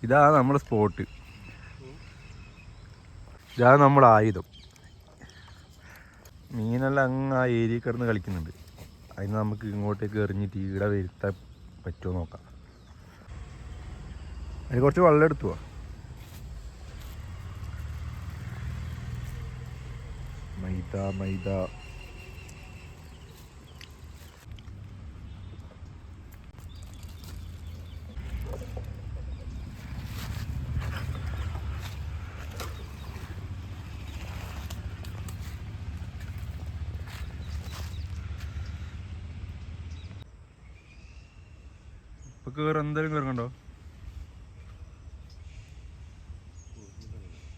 ഇതാണ് നമ്മുടെ സ്പോട്ട്, ഇതാണ് നമ്മുടെ ആയുധം. മീനെല്ലാം അങ്ങ് ആ ഏരിയ കിടന്ന് കളിക്കുന്നുണ്ട്. അതിന് നമുക്ക് ഇങ്ങോട്ടേക്ക് എറിഞ്ഞിട്ട് ഈടെ വരുത്താൻ പറ്റുമോ നോക്കാം. അതിന് കുറച്ച് വെള്ളം എടുത്തു പോവാ. മൈദ ഇപ്പൊ കയറും, എന്തായാലും കയറുന്നുണ്ടോ?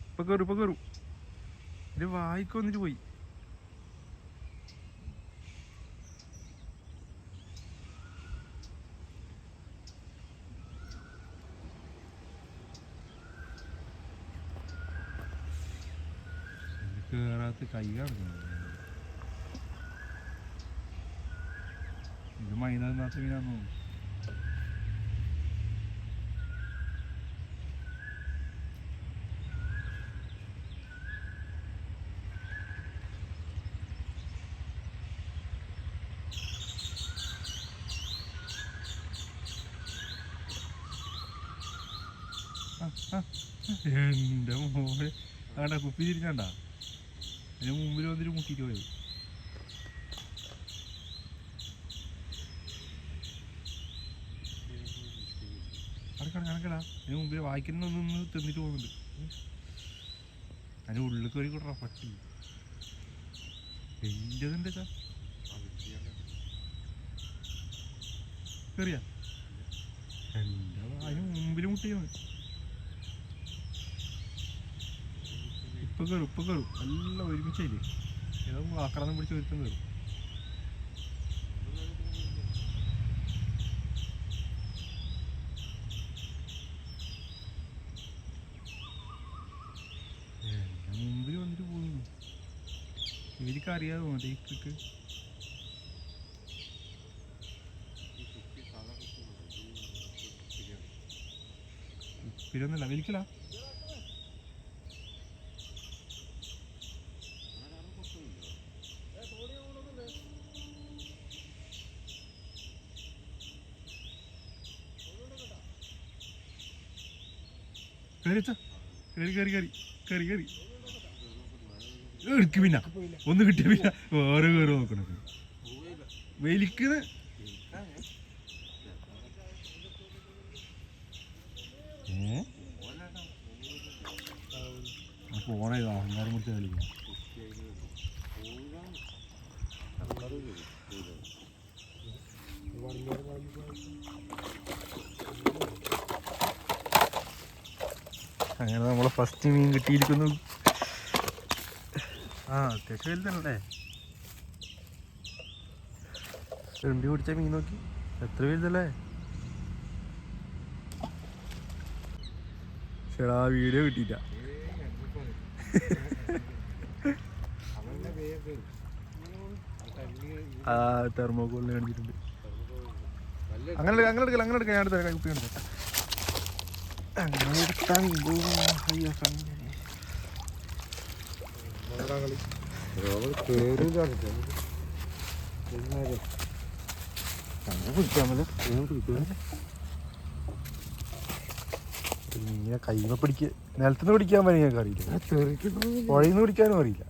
ഇപ്പൊ കയറും. ഇത് വായിക്ക് വന്നിട്ട് പോയി. കേറാത്ത കൈ കാണുന്നു. ഇത് മൈനാത്ത മീനാന്ന് തോന്നുന്നു. എൻ്റെ മോനെ ആണ്ടാ കുപ്പി തിരിഞ്ഞാണ്ടാ, അതിന് മുമ്പിൽ വന്നിട്ട് മുട്ടിട്ട് പോയത്. കണക്കടാ, അതിന് മുമ്പിൽ വായിക്കുന്നൊന്ന് തിന്നിട്ട് പോകുന്നുണ്ട്. അതിന് ഉള്ളിൽ കയറി കൂട്ടാ പട്ടി. എന്റെതുണ്ട് കയറിയാ എൻ്റെ അതിന് മുമ്പിൽ മുട്ടിയാണ്. ഇപ്പൊ കയറും എല്ലാം ഒരുമിച്ചായില്ലേ. ഏതോ ആക്രാന്തം പിടിച്ച് ഒരുത്തം കയറും. മുമ്പിൽ വന്നിട്ട് പോകുന്നു. ഇവർക്ക് അറിയാതെ തോന്നുന്നു ഈ ട്രിക്ക്. ഉപ്പിലൊന്നുമില്ല, വലിക്കല. കയറി എടുക്ക്. പിന്നെ ഒന്ന് കിട്ടിയ പിന്നെ വേറെ കയറി നോക്കണത് വലിക്കുന്ന. പോണേ അഹങ്കാരം പിടിച്ച കളിക്കും. അങ്ങനെ നമ്മളെ ഫസ്റ്റ് മീൻ കിട്ടിയിരിക്കുന്നു. അത്യാവശ്യം വലുതല്ലേ. ചെമ്പി പിടിച്ച മീൻ നോക്കി, എത്ര വലുതല്ലേ. ചേടാ വീഡിയോ കിട്ടിയില്ല. തെർമോക്കോളിന് കാണിച്ചിട്ടുണ്ട്. അങ്ങനെ എടുക്കാം ഞാൻ എടുത്ത കുപ്പി എടുത്ത അങ്ങനെ എടുത്താൽ ഇങ്ങനെ കൈമ പിടിക്കുക. നിലത്തുനിന്ന് പിടിക്കാൻ പറ്റും ഞങ്ങൾക്ക് അറിയില്ല, പുഴയിൽ നിന്ന് പിടിക്കാനും അറിയില്ല.